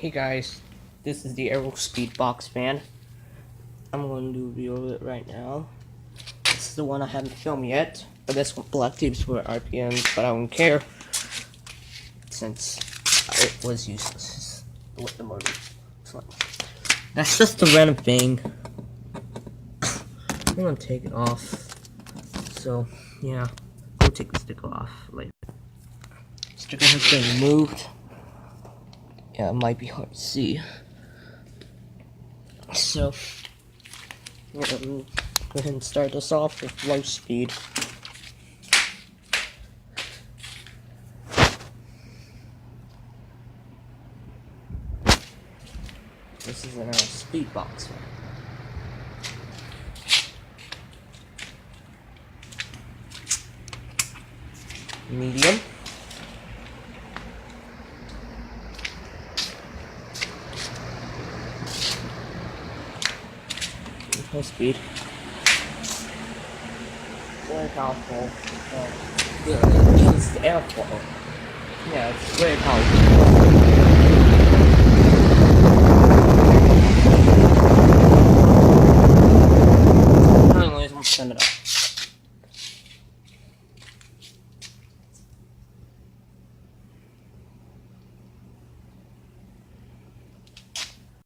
Hey guys, this is the AeroSpeed Box Fan. I'm going to do a video of it right now. This is the one I haven't filmed yet, but this one black tips for RPMs, but I don't care since it was useless with the motor. So, that's just a random thing. I'm gonna take it off. So yeah, go take the sticker off later. Sticker has been removed. Yeah, it might be hard to see. So, go ahead and start this off with low speed. This is an AeroSpeed Box Fan. Medium. High speed. Very powerful. It's the airflow. Yeah, it's very powerful.